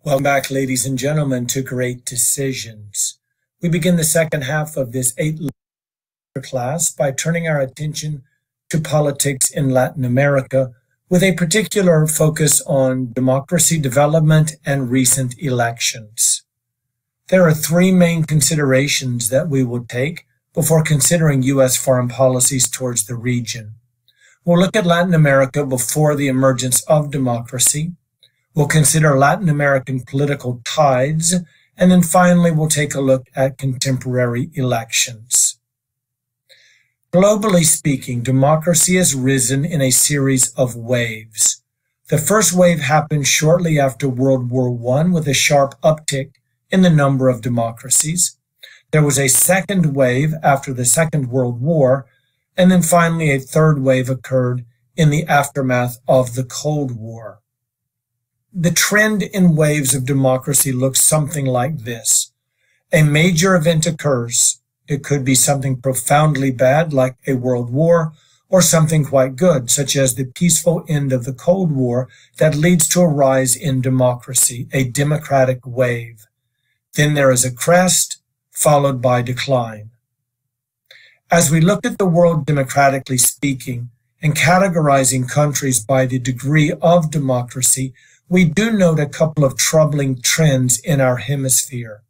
Welcome back, ladies and gentlemen, to Great Decisions. We begin the second half of this 8-lecture class by turning our attention to politics in Latin America, with a particular focus on democracy development and recent elections. There are three main considerations that we will take before considering U.S. foreign policies towards the region. We'll look at Latin America before the emergence of democracy. We'll consider Latin American political tides, and then finally we'll take a look at contemporary elections. Globally speaking, democracy has risen in a series of waves. The first wave happened shortly after World War I with a sharp uptick in the number of democracies. There was a second wave after the Second World War, and then finally a third wave occurred in the aftermath of the Cold War. The trend in waves of democracy looks something like this. A major event occurs. It could be something profoundly bad, like a world war, or something quite good, such as the peaceful end of the Cold War that leads to a rise in democracy, a democratic wave. Then there is a crest, followed by decline. As we look at the world democratically speaking, and categorizing countries by the degree of democracy, we do note a couple of troubling trends in our hemisphere.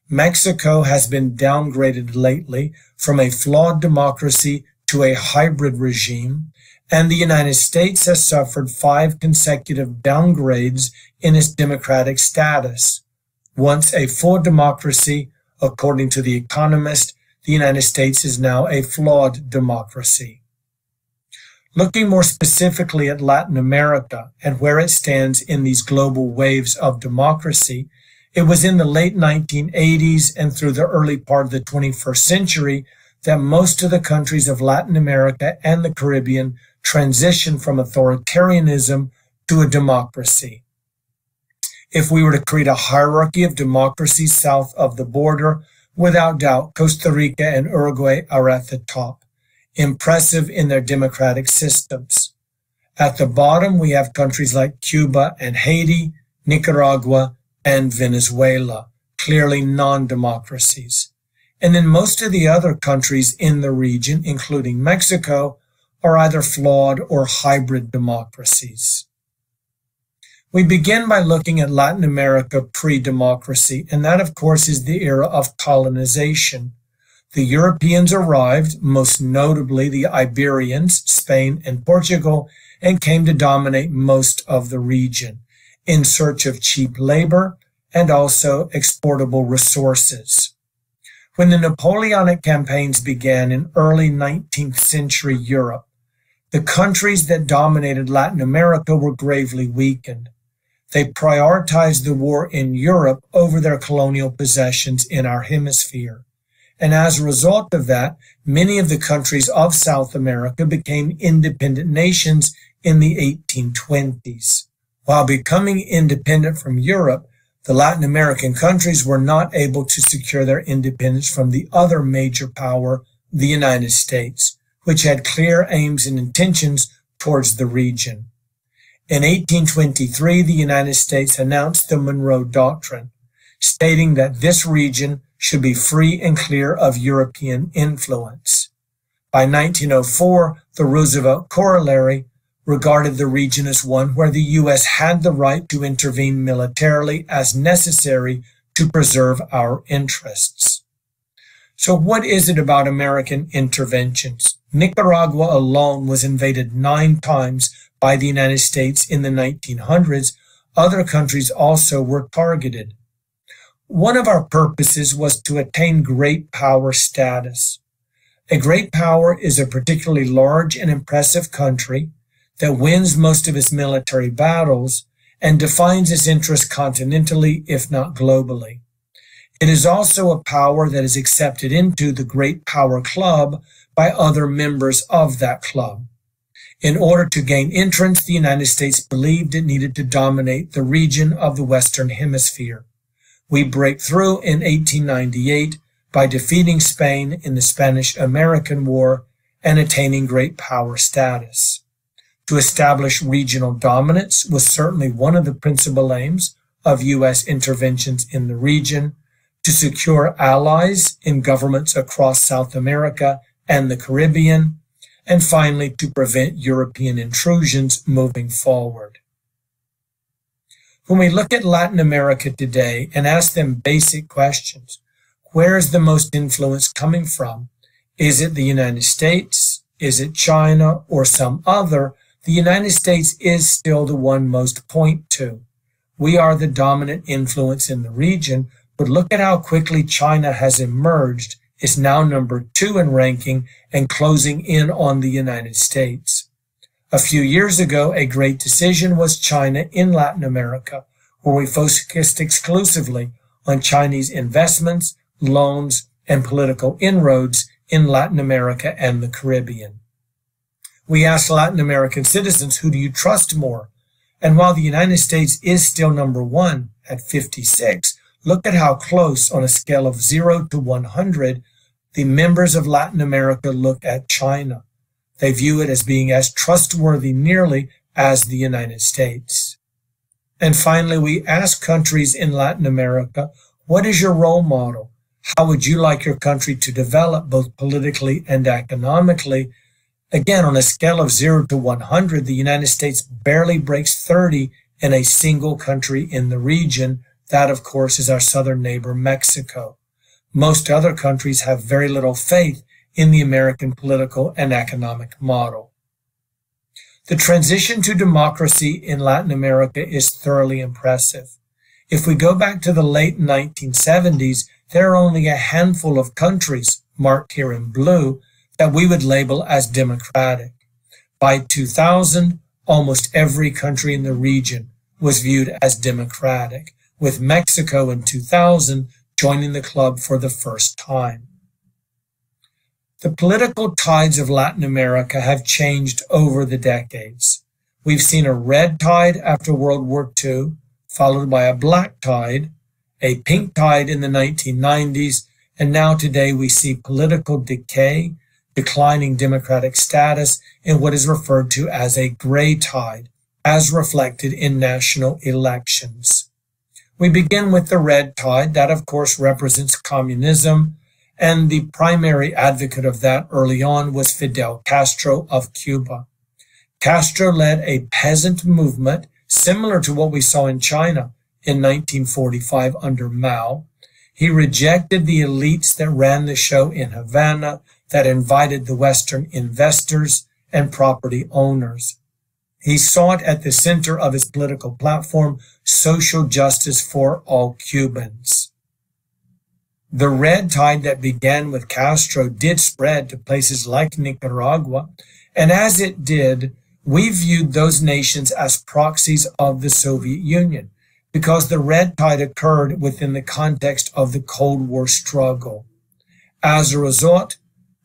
Mexico has been downgraded lately from a flawed democracy to a hybrid regime, and the United States has suffered 5 consecutive downgrades in its democratic status. Once a full democracy, according to The Economist, the United States is now a flawed democracy. Looking more specifically at Latin America and where it stands in these global waves of democracy, it was in the late 1980s and through the early part of the 21st century that most of the countries of Latin America and the Caribbean transitioned from authoritarianism to a democracy. If we were to create a hierarchy of democracies south of the border, without doubt, Costa Rica and Uruguay are at the top, impressive in their democratic systems. At the bottom, we have countries like Cuba and Haiti, Nicaragua, and Venezuela, clearly non-democracies. And then most of the other countries in the region, including Mexico, are either flawed or hybrid democracies. We begin by looking at Latin America pre-democracy, and that, of course, is the era of colonization. The Europeans arrived, most notably the Iberians, Spain and Portugal, and came to dominate most of the region in search of cheap labor and also exportable resources. When the Napoleonic campaigns began in early 19th century Europe, the countries that dominated Latin America were gravely weakened. They prioritized the war in Europe over their colonial possessions in our hemisphere. And as a result of that, many of the countries of South America became independent nations in the 1820s. While becoming independent from Europe, the Latin American countries were not able to secure their independence from the other major power, the United States, which had clear aims and intentions towards the region. In 1823, the United States announced the Monroe Doctrine, stating that this region should be free and clear of European influence. By 1904, the Roosevelt Corollary regarded the region as one where the U.S. had the right to intervene militarily as necessary to preserve our interests. So what is it about American interventions? Nicaragua alone was invaded 9 times by the United States in the 1900s. Other countries also were targeted. One of our purposes was to attain great power status. A great power is a particularly large and impressive country that wins most of its military battles and defines its interests continentally, if not globally. It is also a power that is accepted into the Great Power Club by other members of that club. In order to gain entrance, the United States believed it needed to dominate the region of the Western Hemisphere. We break through in 1898 by defeating Spain in the Spanish-American War and attaining great power status. To establish regional dominance was certainly one of the principal aims, of U.S. interventions in the region, to secure allies in governments across South America and the Caribbean, and finally to prevent European intrusions moving forward. When we look at Latin America today and ask them basic questions, where is the most influence coming from? Is it the United States? Is it China or some other? The United States is still the one most point to. We are the dominant influence in the region, but look at how quickly China has emerged. It's now number 2 in ranking and closing in on the United States. A few years ago, a great decision was China in Latin America, where we focused exclusively on Chinese investments, loans, and political inroads in Latin America and the Caribbean. We asked Latin American citizens, who do you trust more? And while the United States is still number 1 at 56, look at how close on a scale of 0 to 100, the members of Latin America look at China. They view it as being as trustworthy nearly as the United States. And finally, we ask countries in Latin America, what is your role model? How would you like your country to develop both politically and economically? Again, on a scale of 0 to 100, the United States barely breaks 30 in a single country in the region. That, of course, is our southern neighbor, Mexico. Most other countries have very little faith in the American political and economic model. The transition to democracy in Latin America is thoroughly impressive. If we go back to the late 1970s, there are only a handful of countries, marked here in blue, that we would label as democratic. By 2000, almost every country in the region was viewed as democratic, with Mexico in 2000 joining the club for the first time. The political tides of Latin America have changed over the decades. We've seen a red tide after World War II, followed by a black tide, a pink tide in the 1990s, and now today we see political decay, declining democratic status, and what is referred to as a gray tide, as reflected in national elections. We begin with the red tide. That, of course, represents communism, and the primary advocate of that early on was Fidel Castro of Cuba. Castro led a peasant movement similar to what we saw in China in 1945 under Mao. He rejected the elites that ran the show in Havana that invited the Western investors and property owners. He sought at the center of his political platform social justice for all Cubans. The red tide that began with Castro did spread to places like Nicaragua, and as it did, we viewed those nations as proxies of the Soviet Union because the red tide occurred within the context of the Cold War struggle. As a result,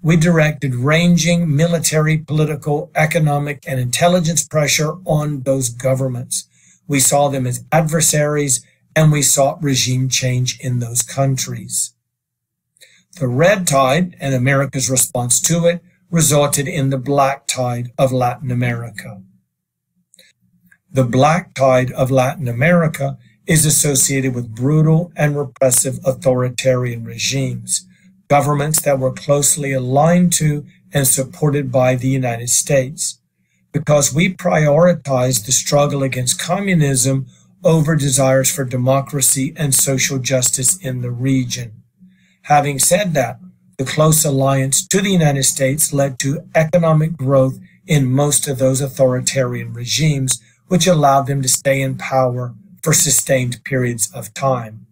we directed ranging military, political, economic, and intelligence pressure on those governments. We saw them as adversaries, and we sought regime change in those countries. The red tide, and America's response to it, resulted in the black tide of Latin America. The black tide of Latin America is associated with brutal and repressive authoritarian regimes, governments that were closely aligned to and supported by the United States, because we prioritized the struggle against communism over desires for democracy and social justice in the region. Having said that, the close alliance to the United States led to economic growth in most of those authoritarian regimes, which allowed them to stay in power for sustained periods of time.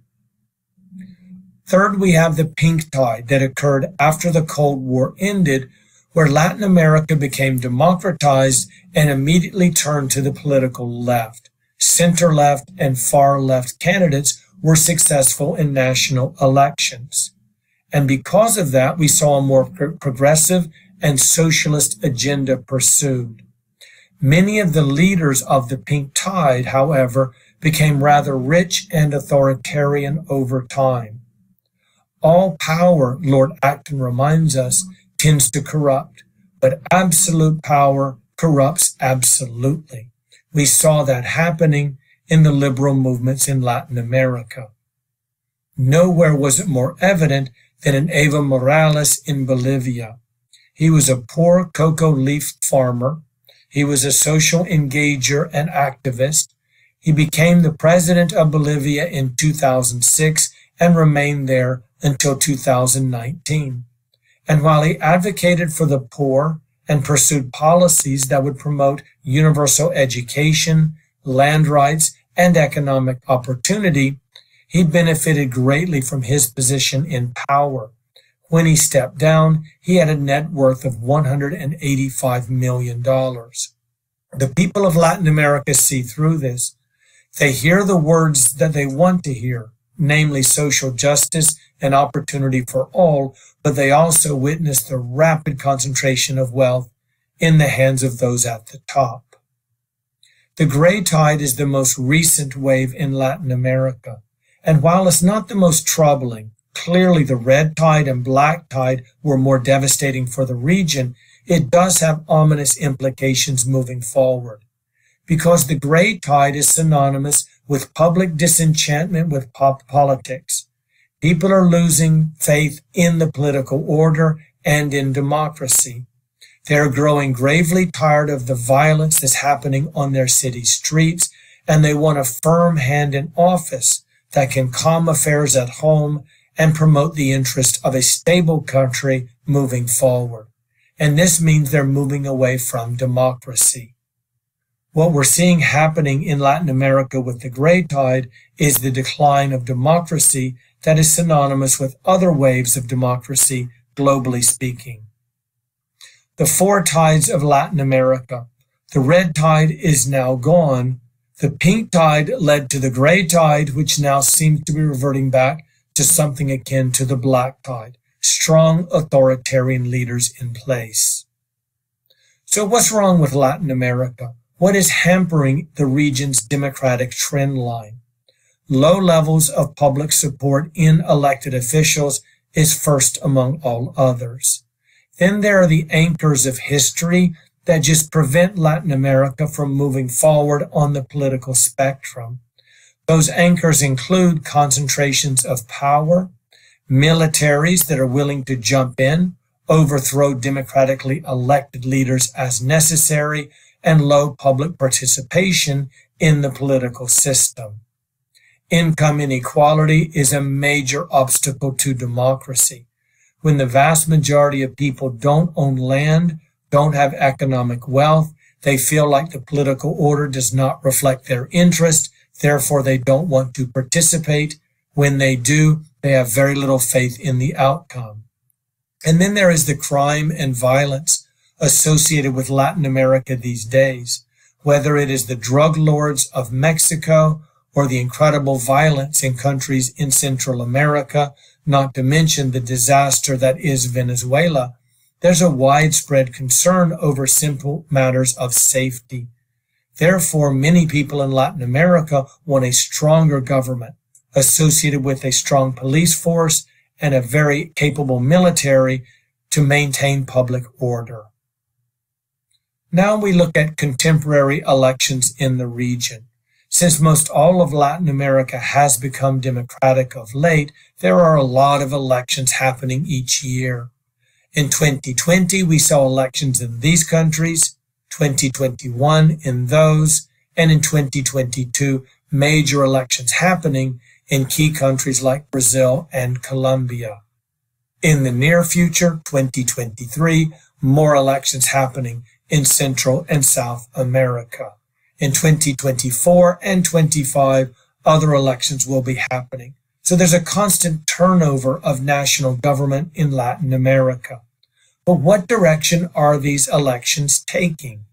Third, we have the pink tide that occurred after the Cold War ended, where Latin America became democratized and immediately turned to the political left. Center-left and far-left candidates were successful in national elections. And because of that, we saw a more progressive and socialist agenda pursued. Many of the leaders of the pink tide, however, became rather rich and authoritarian over time. All power, Lord Acton reminds us, tends to corrupt, but absolute power corrupts absolutely. We saw that happening in the liberal movements in Latin America. Nowhere was it more evident than in Evo Morales in Bolivia. He was a poor cocoa leaf farmer. He was a social engager and activist. He became the president of Bolivia in 2006 and remained there until 2019. And while he advocated for the poor and pursued policies that would promote universal education, land rights, and economic opportunity, he benefited greatly from his position in power. When he stepped down, he had a net worth of $185 million. The people of Latin America see through this. They hear the words that they want to hear, namely social justice and opportunity for all, but they also witness the rapid concentration of wealth in the hands of those at the top. The gray tide is the most recent wave in Latin America, and while it's not the most troubling, clearly the red tide and black tide were more devastating for the region, it does have ominous implications moving forward. Because the gray tide is synonymous with public disenchantment with politics. People are losing faith in the political order and in democracy. They are growing gravely tired of the violence that's happening on their city streets, and they want a firm hand in office that can calm affairs at home and promote the interest of a stable country moving forward. And this means they're moving away from democracy. What we're seeing happening in Latin America with the gray tide is the decline of democracy that is synonymous with other waves of democracy, globally speaking. The four tides of Latin America. The red tide is now gone. The pink tide led to the gray tide, which now seems to be reverting back to something akin to the black tide. Strong authoritarian leaders in place. So what's wrong with Latin America? What is hampering the region's democratic trend line? Low levels of public support in elected officials is first among all others. Then there are the anchors of history that just prevent Latin America from moving forward on the political spectrum. Those anchors include concentrations of power, militaries that are willing to jump in, overthrow democratically elected leaders as necessary, and low public participation in the political system. Income inequality is a major obstacle to democracy. When the vast majority of people don't own land, don't have economic wealth, they feel like the political order does not reflect their interest, therefore they don't want to participate. When they do, they have very little faith in the outcome. And then there is the crime and violence associated with Latin America these days, whether it is the drug lords of Mexico or the incredible violence in countries in Central America, not to mention the disaster that is Venezuela. There's a widespread concern over simple matters of safety. Therefore, many people in Latin America want a stronger government associated with a strong police force and a very capable military to maintain public order. Now we look at contemporary elections in the region. Since most all of Latin America has become democratic of late, there are a lot of elections happening each year. In 2020, we saw elections in these countries, 2021 in those, and in 2022, major elections happening in key countries like Brazil and Colombia. In the near future, 2023, more elections happening in Central and South America. In 2024 and 25, other elections will be happening. So there's a constant turnover of national government in Latin America. But what direction are these elections taking?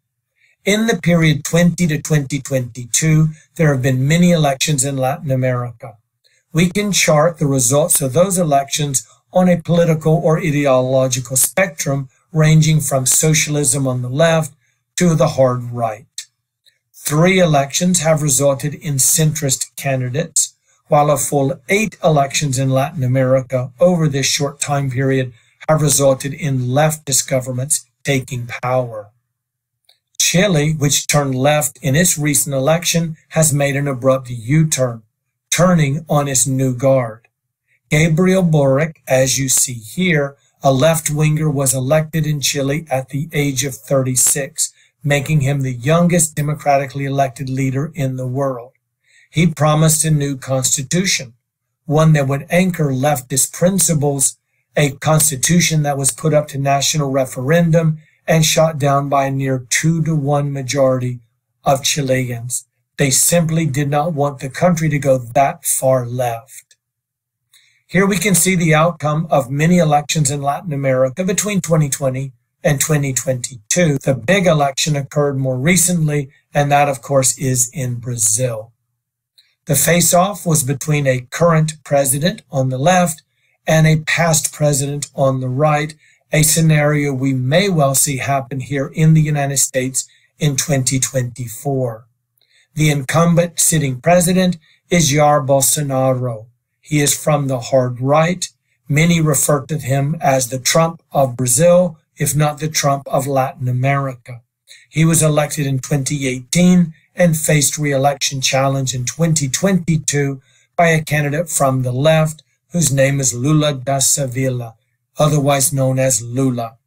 In the period 20 to 2022, there have been many elections in Latin America. We can chart the results of those elections on a political or ideological spectrum ranging from socialism on the left to the hard right. 3 elections have resulted in centrist candidates, while a full 8 elections in Latin America over this short time period have resulted in leftist governments taking power. Chile, which turned left in its recent election, has made an abrupt U-turn, turning on its new guard. Gabriel Boric, as you see here, a left-winger, was elected in Chile at the age of 36, making him the youngest democratically elected leader in the world. He promised a new constitution, one that would anchor leftist principles, a constitution that was put up to national referendum and shot down by a near 2-to-1 majority of Chileans. They simply did not want the country to go that far left. Here we can see the outcome of many elections in Latin America between 2020 and 2022. The big election occurred more recently, and that, of course, is in Brazil. The face-off was between a current president on the left and a past president on the right, a scenario we may well see happen here in the United States in 2024. The incumbent sitting president is Jair Bolsonaro. He is from the hard right. Many refer to him as the Trump of Brazil, if not the Trump of Latin America. He was elected in 2018 and faced re-election challenge in 2022 by a candidate from the left whose name is Lula da Silva, otherwise known as Lula.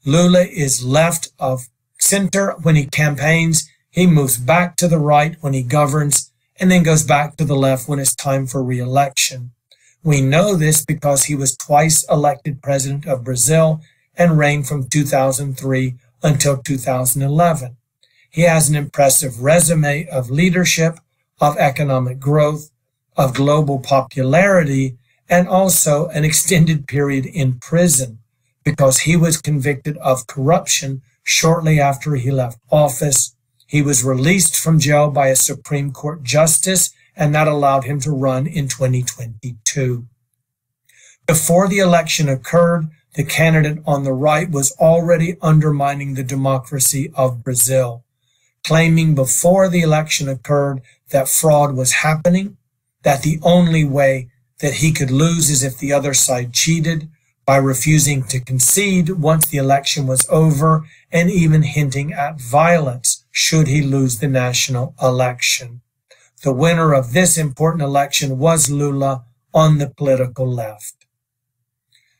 Lula is left of center when he campaigns. He moves back to the right when he governs, and then goes back to the left when it's time for re-election. We know this because he was twice elected president of Brazil and reigned from 2003 until 2011. He has an impressive resume of leadership, of economic growth, of global popularity, and also an extended period in prison because he was convicted of corruption shortly after he left office. He was released from jail by a Supreme Court justice, and that allowed him to run in 2022. Before the election occurred, the candidate on the right was already undermining the democracy of Brazil, claiming before the election occurred that fraud was happening, that the only way that he could lose is if the other side cheated, by refusing to concede once the election was over, and even hinting at violence should he lose the national election. The winner of this important election was Lula on the political left.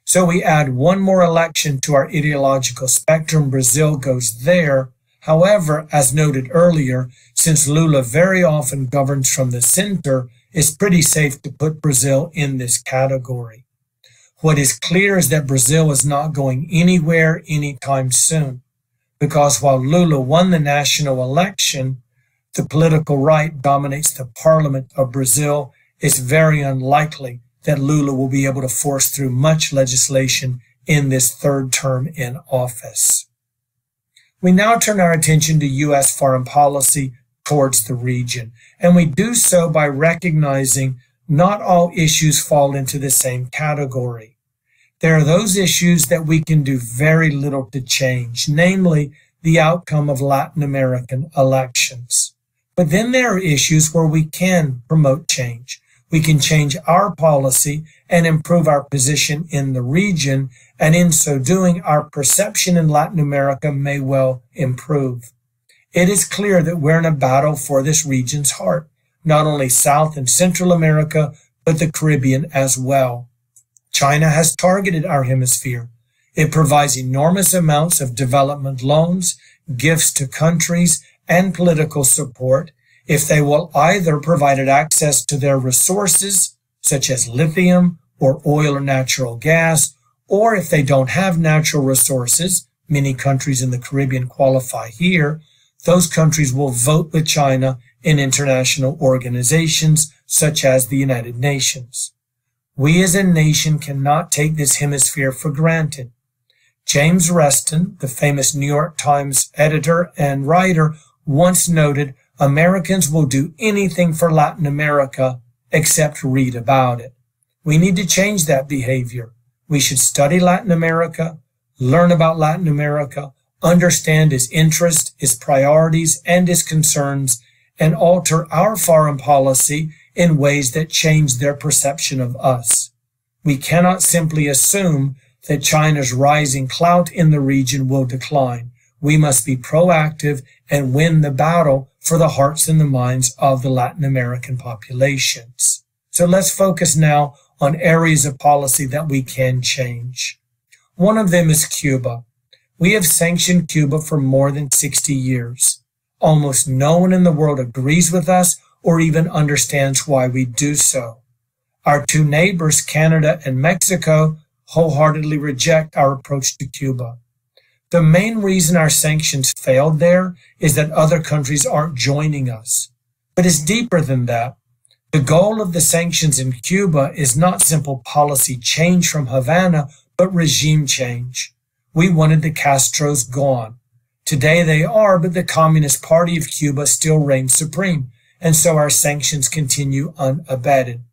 So we add one more election to our ideological spectrum. Brazil goes there. However, as noted earlier, since Lula very often governs from the center, it's pretty safe to put Brazil in this category. What is clear is that Brazil is not going anywhere anytime soon, because while Lula won the national election, the political right dominates the parliament of Brazil. It's very unlikely that Lula will be able to force through much legislation in this third term in office. We now turn our attention to U.S. foreign policy towards the region, and we do so by recognizing not all issues fall into the same category. There are those issues that we can do very little to change, namely the outcome of Latin American elections. But then there are issues where we can promote change. We can change our policy and improve our position in the region, and in so doing, our perception in Latin America may well improve. It is clear that we're in a battle for this region's heart, not only South and Central America, but the Caribbean as well. China has targeted our hemisphere. It provides enormous amounts of development loans, gifts to countries, and political support if they will either provide access to their resources, such as lithium or oil or natural gas, or if they don't have natural resources, many countries in the Caribbean qualify here, those countries will vote with China in international organizations such as the United Nations. We as a nation cannot take this hemisphere for granted. James Reston, the famous New York Times editor and writer, once noted, Americans will do anything for Latin America except read about it. We need to change that behavior. We should study Latin America, learn about Latin America, understand its interests, its priorities, and its concerns, and alter our foreign policy in ways that change their perception of us. We cannot simply assume that China's rising clout in the region will decline. we must be proactive and win the battle for the hearts and the minds of the Latin American populations. So let's focus now on areas of policy that we can change. One of them is Cuba. We have sanctioned Cuba for more than 60 years. Almost no one in the world agrees with us or even understands why we do so. Our two neighbors, Canada and Mexico, wholeheartedly reject our approach to Cuba. The main reason our sanctions failed there is that other countries aren't joining us. But it's deeper than that. The goal of the sanctions in Cuba is not simple policy change from Havana, but regime change. We wanted the Castros gone. Today they are, but the Communist Party of Cuba still reigns supreme, and so our sanctions continue unabated.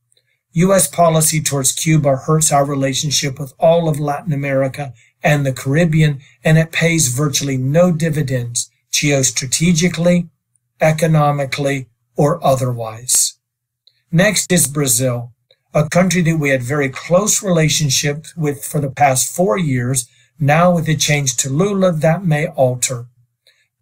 U.S. policy towards Cuba hurts our relationship with all of Latin America and the Caribbean, and it pays virtually no dividends, geostrategically, economically, or otherwise. Next is Brazil, a country that we had very close relationships with for the past 4 years. Now with the change to Lula, that may alter.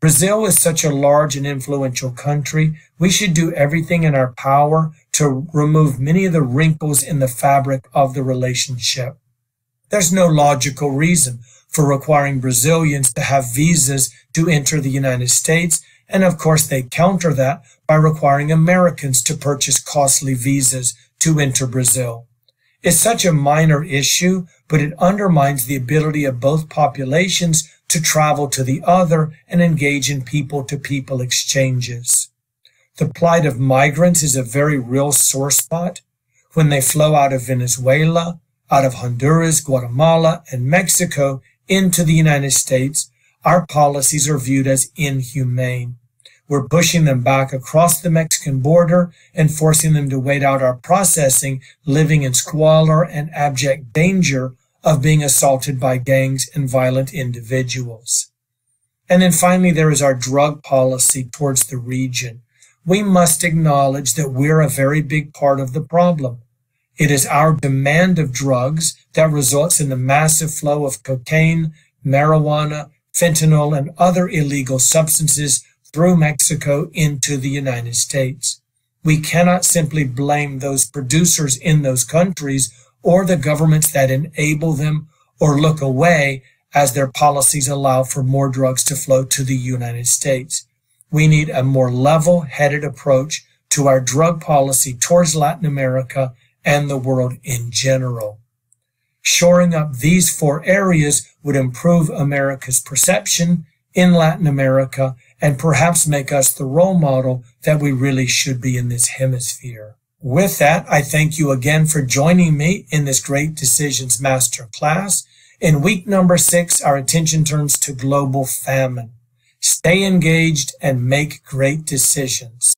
Brazil is such a large and influential country, we should do everything in our power to remove many of the wrinkles in the fabric of the relationship. There's no logical reason for requiring Brazilians to have visas to enter the United States, and of course they counter that by requiring Americans to purchase costly visas to enter Brazil. It's such a minor issue, but it undermines the ability of both populations to travel to the other and engage in people-to-people exchanges. The plight of migrants is a very real sore spot. When they flow out of Venezuela, out of Honduras, Guatemala, and Mexico into the United States, our policies are viewed as inhumane. We're pushing them back across the Mexican border and forcing them to wait out our processing, living in squalor and abject danger of being assaulted by gangs and violent individuals. And then finally, there is our drug policy towards the region. We must acknowledge that we're a very big part of the problem. It is our demand of drugs that results in the massive flow of cocaine, marijuana, fentanyl, and other illegal substances through Mexico into the United States. We cannot simply blame those producers in those countries or the governments that enable them or look away as their policies allow for more drugs to flow to the United States. We need a more level-headed approach to our drug policy towards Latin America and the world in general. Shoring up these 4 areas would improve America's perception in Latin America and perhaps make us the role model that we really should be in this hemisphere. With that, I thank you again for joining me in this Great Decisions Masterclass. In week number 6, our attention turns to global famine. Stay engaged and make great decisions.